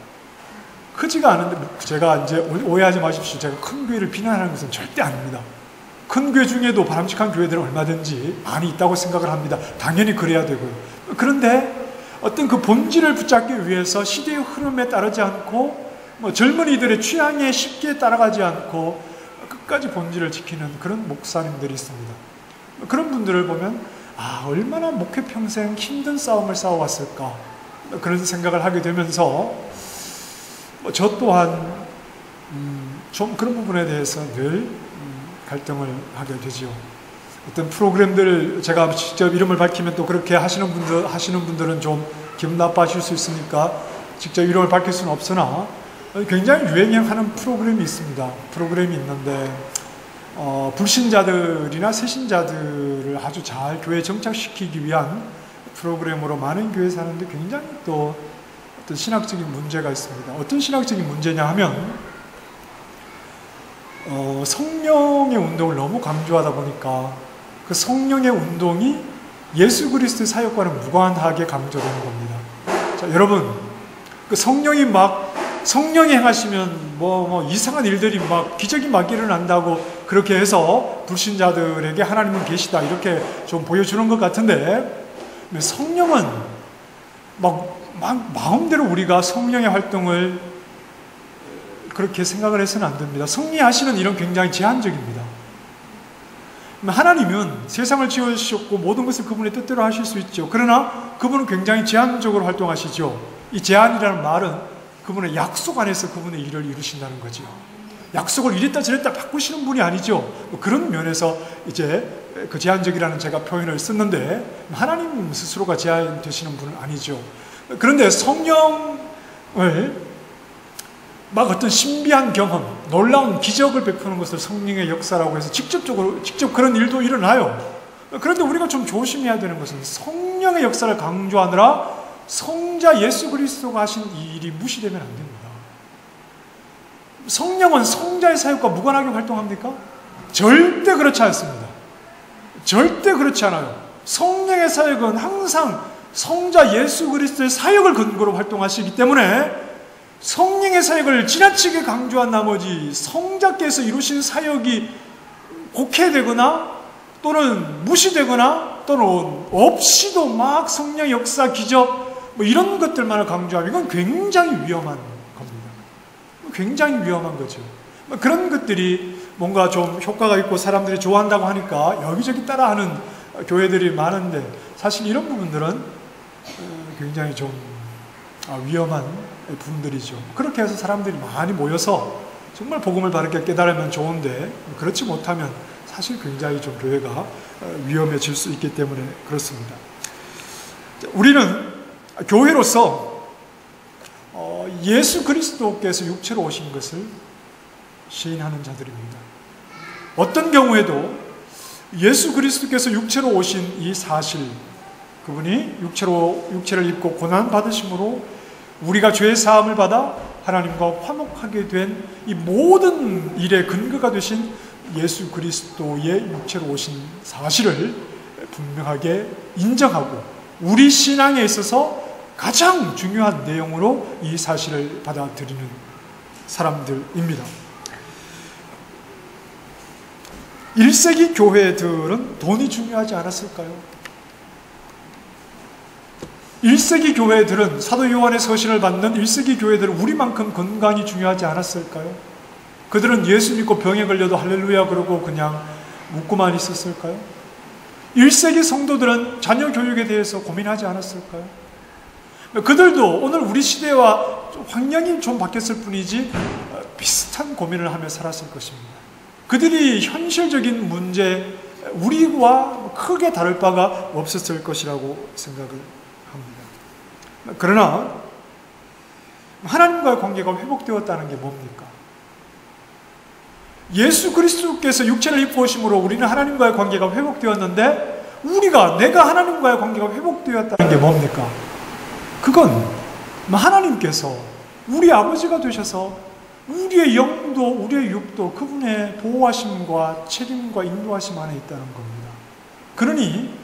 크지가 않은데, 제가 이제 오해하지 마십시오. 제가 큰 교회를 비난하는 것은 절대 아닙니다. 큰 교회 중에도 바람직한 교회들은 얼마든지 많이 있다고 생각을 합니다. 당연히 그래야 되고요. 그런데 어떤 그 본질을 붙잡기 위해서 시대의 흐름에 따르지 않고 젊은이들의 취향에 쉽게 따라가지 않고 끝까지 본질을 지키는 그런 목사님들이 있습니다. 그런 분들을 보면 얼마나 목회 평생 힘든 싸움을 싸워왔을까, 그런 생각을 하게 되면서 저 또한 좀 그런 부분에 대해서 늘 갈등을 하게 되지요. 어떤 프로그램들 제가 직접 이름을 밝히면 또 그렇게 하시는 분들은 좀 기분 나빠하실 수 있으니까 직접 이름을 밝힐 수는 없으나 굉장히 유행하는 프로그램이 있습니다. 프로그램이 있는데 불신자들이나 새신자들을 아주 잘 교회에 정착시키기 위한 프로그램으로 많은 교회 사는데 굉장히 또 어떤 신학적인 문제가 있습니다. 어떤 신학적인 문제냐 하면 성령의 운동을 너무 강조하다 보니까 그 성령의 운동이 예수 그리스도의 사역과는 무관하게 강조되는 겁니다. 자, 여러분, 그 성령이 행하시면 이상한 일들이 기적이 막 일어난다고 그렇게 해서 불신자들에게 하나님은 계시다 이렇게 좀 보여주는 것 같은데, 성령은 마음대로 우리가 성령의 활동을 그렇게 생각을 해서는 안 됩니다. 섭리하시는 일은 굉장히 제한적입니다. 하나님은 세상을 지으셨고 모든 것을 그분의 뜻대로 하실 수 있죠. 그러나 그분은 굉장히 제한적으로 활동하시죠. 이 제한이라는 말은 그분의 약속 안에서 그분의 일을 이루신다는 거죠. 약속을 이랬다 저랬다 바꾸시는 분이 아니죠. 그런 면에서 이제 그 제한적이라는 제가 표현을 썼는데, 하나님 스스로가 제한되시는 분은 아니죠. 그런데 성령을 어떤 신비한 경험, 놀라운 기적을 베푸는 것을 성령의 역사라고 해서 직접 그런 일도 일어나요. 그런데 우리가 좀 조심해야 되는 것은 성령의 역사를 강조하느라 성자 예수 그리스도가 하신 이 일이 무시되면 안 됩니다. 성령은 성자의 사역과 무관하게 활동합니까? 절대 그렇지 않습니다. 절대 그렇지 않아요. 성령의 사역은 항상 성자 예수 그리스도의 사역을 근거로 활동하시기 때문에 성령의 사역을 지나치게 강조한 나머지 성자께서 이루신 사역이 곡해되거나 또는 무시되거나 또는 없이도 막 성령의 역사, 기적 이런 것들만을 강조하면 이건 굉장히 위험한 겁니다. 굉장히 위험한 거죠. 그런 것들이 뭔가 좀 효과가 있고 사람들이 좋아한다고 하니까 여기저기 따라하는 교회들이 많은데 사실 이런 부분들은 굉장히 좀 위험한 부분들이죠. 그렇게 해서 사람들이 많이 모여서 정말 복음을 바르게 깨달으면 좋은데 그렇지 못하면 사실 굉장히 좀 교회가 위험해질 수 있기 때문에 그렇습니다. 우리는 교회로서 예수 그리스도께서 육체로 오신 것을 시인하는 자들입니다. 어떤 경우에도 예수 그리스도께서 육체로 오신 이 사실, 그분이 육체를 입고 고난받으심으로 우리가 죄의 사함을 받아 하나님과 화목하게 된 이 모든 일의 근거가 되신 예수 그리스도의 육체로 오신 사실을 분명하게 인정하고 우리 신앙에 있어서 가장 중요한 내용으로 이 사실을 받아들이는 사람들입니다. 1세기 교회들은 돈이 중요하지 않았을까요? 1세기 교회들은 사도 요한의 서신을 받는 1세기 교회들은 우리만큼 건강이 중요하지 않았을까요? 그들은 예수 믿고 병에 걸려도 할렐루야 그러고 그냥 묻고만 있었을까요? 1세기 성도들은 자녀 교육에 대해서 고민하지 않았을까요? 그들도 오늘 우리 시대와 환경이 좀 바뀌었을 뿐이지 비슷한 고민을 하며 살았을 것입니다. 그들이 현실적인 문제, 우리와 크게 다를 바가 없었을 것이라고 생각을 합니다. 그러나 하나님과의 관계가 회복되었다는 게 뭡니까? 예수 그리스도께서 육체를 입고 오심으로 우리는 하나님과의 관계가 회복되었는데 내가 하나님과의 관계가 회복되었다는 게 뭡니까? 그건 하나님께서 우리 아버지가 되셔서 우리의 영도 우리의 육도 그분의 보호하심과 책임과 인도하심 안에 있다는 겁니다. 그러니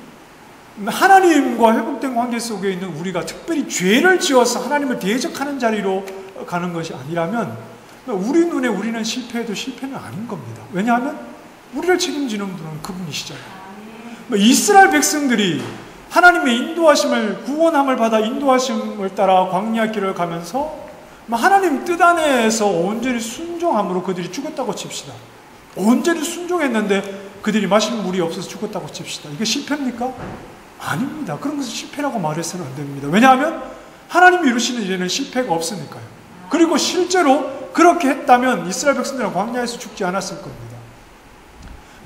하나님과 회복된 관계 속에 있는 우리가 특별히 죄를 지어서 하나님을 대적하는 자리로 가는 것이 아니라면 우리 눈에 우리는 실패해도 실패는 아닌 겁니다. 왜냐하면 우리를 책임지는 분은 그분이시잖아요. 이스라엘 백성들이 하나님의 인도하심을 구원함을 받아 인도하심을 따라 광야 길을 가면서 하나님 뜻 안에서 온전히 순종함으로 그들이 죽었다고 칩시다. 온전히 순종했는데 그들이 마실 물이 없어서 죽었다고 칩시다. 이게 실패입니까? 아닙니다. 그런 것을 실패라고 말해서는 안 됩니다. 왜냐하면 하나님이 이루시는 일에는 실패가 없으니까요. 그리고 실제로 그렇게 했다면 이스라엘 백성들은 광야에서 죽지 않았을 겁니다.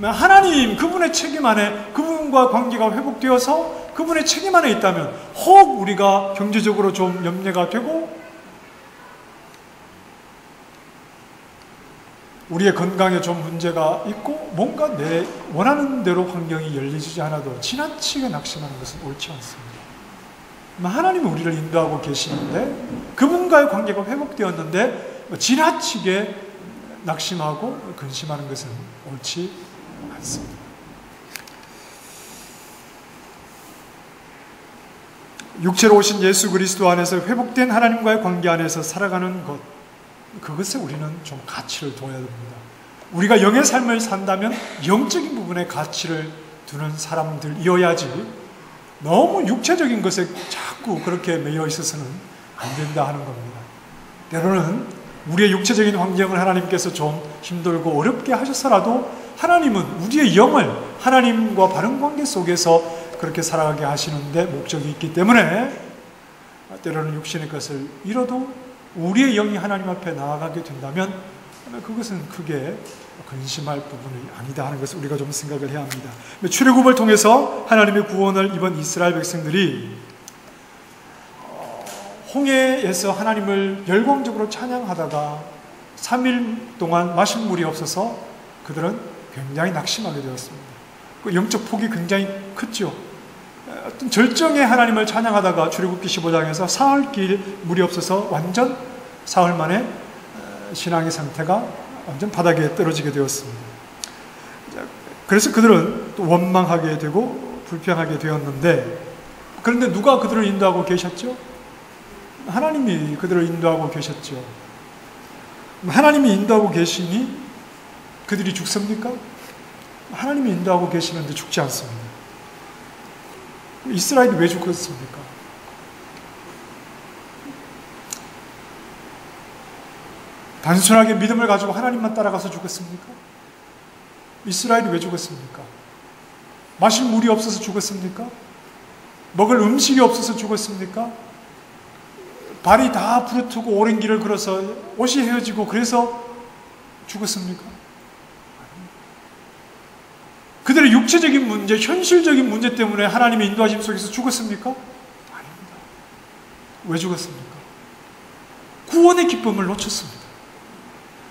하나님 그분의 책임 안에 그분과 관계가 회복되어서 그분의 책임 안에 있다면 혹 우리가 경제적으로 좀 염려가 되고 우리의 건강에 좀 문제가 있고 뭔가 내 원하는 대로 환경이 열리지 않아도 지나치게 낙심하는 것은 옳지 않습니다. 하나님은 우리를 인도하고 계시는데 그분과의 관계가 회복되었는데 지나치게 낙심하고 근심하는 것은 옳지 않습니다. 육체로 오신 예수 그리스도 안에서 회복된 하나님과의 관계 안에서 살아가는 것, 그것에 우리는 좀 가치를 둬야 됩니다. 우리가 영의 삶을 산다면 영적인 부분에 가치를 두는 사람들이어야지 너무 육체적인 것에 자꾸 그렇게 매여 있어서는 안 된다 하는 겁니다. 때로는 우리의 육체적인 환경을 하나님께서 좀 힘들고 어렵게 하셔서라도 하나님은 우리의 영을 하나님과 바른 관계 속에서 그렇게 살아가게 하시는데 목적이 있기 때문에 때로는 육신의 것을 잃어도 우리의 영이 하나님 앞에 나아가게 된다면 그것은 크게 근심할 부분이 아니다 하는 것을 우리가 좀 생각을 해야 합니다. 출애굽을 통해서 하나님의 구원을 입은 이스라엘 백성들이 홍해에서 하나님을 열광적으로 찬양하다가 3일 동안 마실 물이 없어서 그들은 굉장히 낙심하게 되었습니다. 그 영적 폭이 굉장히 컸죠. 어떤 절정의 하나님을 찬양하다가 출애굽기 15장에서 사흘길 물이 없어서 완전 사흘 만에 신앙의 상태가 완전 바닥에 떨어지게 되었습니다. 그래서 그들은 또 원망하게 되고 불평하게 되었는데, 그런데 누가 그들을 인도하고 계셨죠? 하나님이 그들을 인도하고 계셨죠. 하나님이 인도하고 계시니 그들이 죽습니까? 하나님이 인도하고 계시는데 죽지 않습니다. 이스라엘이 왜 죽었습니까? 단순하게 믿음을 가지고 하나님만 따라가서 죽었습니까? 이스라엘이 왜 죽었습니까? 마실 물이 없어서 죽었습니까? 먹을 음식이 없어서 죽었습니까? 발이 다 부르트고 오랜 길을 걸어서 옷이 헤어지고 그래서 죽었습니까? 그들의 육체적인 문제, 현실적인 문제 때문에 하나님의 인도하심 속에서 죽었습니까? 아닙니다. 왜 죽었습니까? 구원의 기쁨을 놓쳤습니다.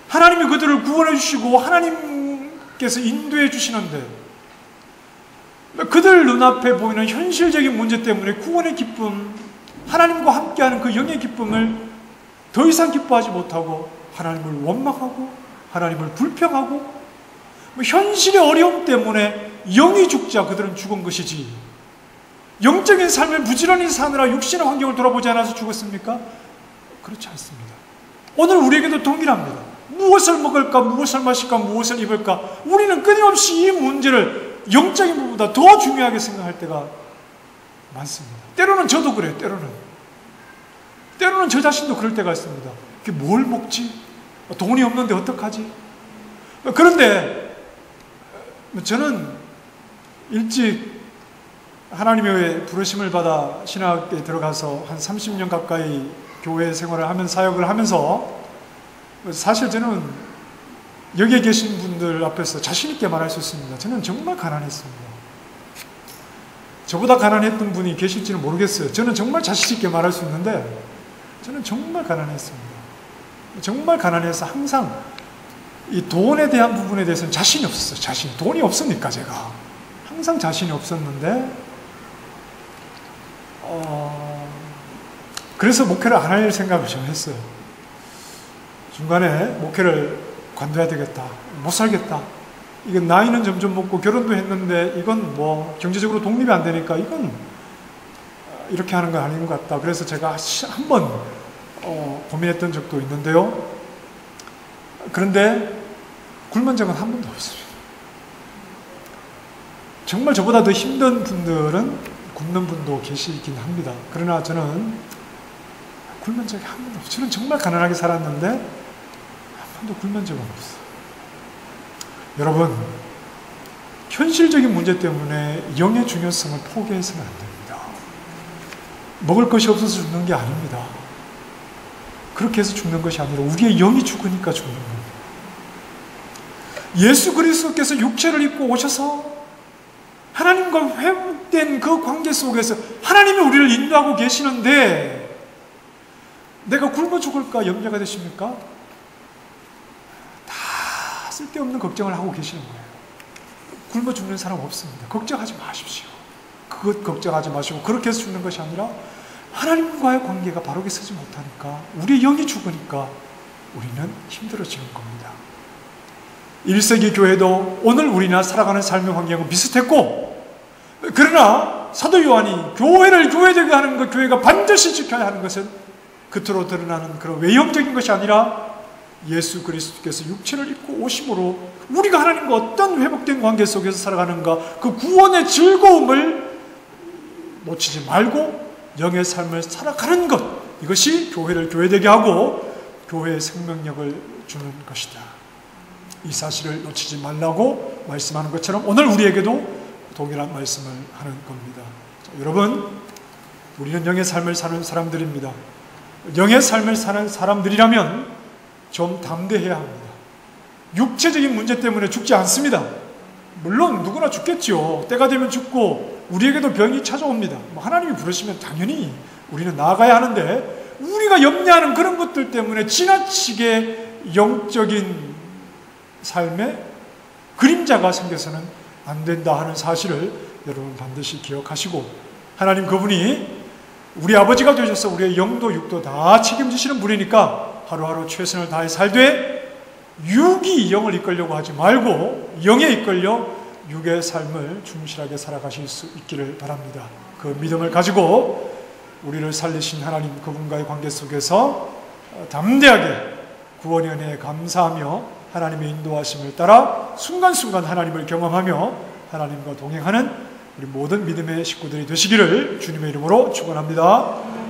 하나님이 그들을 구원해 주시고 하나님께서 인도해 주시는데, 그들 눈앞에 보이는 현실적인 문제 때문에 구원의 기쁨, 하나님과 함께하는 그 영의 기쁨을 더 이상 기뻐하지 못하고 하나님을 원망하고 하나님을 불평하고, 현실의 어려움 때문에 영이 죽자 그들은 죽은 것이지, 영적인 삶을 부지런히 사느라 육신의 환경을 돌아보지 않아서 죽었습니까? 그렇지 않습니다. 오늘 우리에게도 동일합니다. 무엇을 먹을까, 무엇을 마실까, 무엇을 입을까, 우리는 끊임없이 이 문제를 영적인 부분보다 더 중요하게 생각할 때가 많습니다. 때로는 저도 그래요. 때로는 저 자신도 그럴 때가 있습니다. 뭘 먹지? 돈이 없는데 어떡하지? 그런데 저는 일찍 하나님의 부르심을 받아 신학에 들어가서 한 30년 가까이 교회 생활을 하면서, 사역을 하면서, 사실 저는 여기에 계신 분들 앞에서 자신 있게 말할 수 있습니다. 저는 정말 가난했습니다. 저보다 가난했던 분이 계실지는 모르겠어요. 저는 정말 자신 있게 말할 수 있는데, 저는 정말 가난했습니다. 정말 가난해서 항상 이 돈에 대한 부분에 대해서는 자신이 없었어요. 돈이 없으니까 제가 항상 자신이 없었는데, 그래서 목회를 안 할 생각을 좀 했어요. 중간에 목회를 관둬야 되겠다, 못 살겠다, 이건 나이는 점점 먹고 결혼도 했는데 이건 뭐 경제적으로 독립이 안 되니까 이건 이렇게 하는 건 아닌 것 같다. 그래서 제가 한번 고민했던 적도 있는데요. 그런데 굶은 적은 한 번도 없습니다. 정말 저보다 더 힘든 분들은 굶는 분도 계시긴 합니다. 그러나 저는 굶은 적이 한 번도 없어요. 저는 정말 가난하게 살았는데 한 번도 굶은 적은 없어요. 여러분, 현실적인 문제 때문에 영의 중요성을 포기해서는 안 됩니다. 먹을 것이 없어서 죽는 게 아닙니다. 그렇게 해서 죽는 것이 아니라 우리의 영이 죽으니까 죽는 겁니다. 예수 그리스도께서 육체를 입고 오셔서 하나님과 회복된 그 관계 속에서 하나님이 우리를 인도하고 계시는데, 내가 굶어 죽을까 염려가 되십니까? 다 쓸데없는 걱정을 하고 계시는 거예요. 굶어 죽는 사람 없습니다. 걱정하지 마십시오. 그것 걱정하지 마시고, 그렇게 해서 죽는 것이 아니라 하나님과의 관계가 바르게 서지 못하니까, 우리의 영이 죽으니까 우리는 힘들어지는 겁니다. 1세기 교회도 오늘 우리나 살아가는 삶의 환경은 비슷했고, 그러나 사도 요한이 교회를 교회되게 하는 것, 교회가 반드시 지켜야 하는 것은 겉으로 드러나는 그런 외형적인 것이 아니라 예수 그리스도께서 육체를 입고 오심으로 우리가 하나님과 어떤 회복된 관계 속에서 살아가는가, 그 구원의 즐거움을 놓치지 말고 영의 삶을 살아가는 것, 이것이 교회를 교회되게 하고 교회의 생명력을 주는 것이다. 이 사실을 놓치지 말라고 말씀하는 것처럼 오늘 우리에게도 동일한 말씀을 하는 겁니다. 자, 여러분, 우리는 영의 삶을 사는 사람들입니다. 영의 삶을 사는 사람들이라면 좀 담대해야 합니다. 육체적인 문제 때문에 죽지 않습니다. 물론 누구나 죽겠죠. 때가 되면 죽고 우리에게도 병이 찾아옵니다. 하나님이 부르시면 당연히 우리는 나아가야 하는데, 우리가 염려하는 그런 것들 때문에 지나치게 영적인 삶에 그림자가 생겨서는 안 된다 하는 사실을 여러분 반드시 기억하시고, 하나님 그분이 우리 아버지가 되셔서 우리의 영도 육도 다 책임지시는 분이니까 하루하루 최선을 다해 살되 육이 영을 이끌려고 하지 말고 영에 이끌려 육의 삶을 충실하게 살아가실 수 있기를 바랍니다. 그 믿음을 가지고 우리를 살리신 하나님 그분과의 관계 속에서 담대하게 구원의 은혜에 감사하며 하나님의 인도하심을 따라 순간순간 하나님을 경험하며 하나님과 동행하는 우리 모든 믿음의 식구들이 되시기를 주님의 이름으로 축원합니다.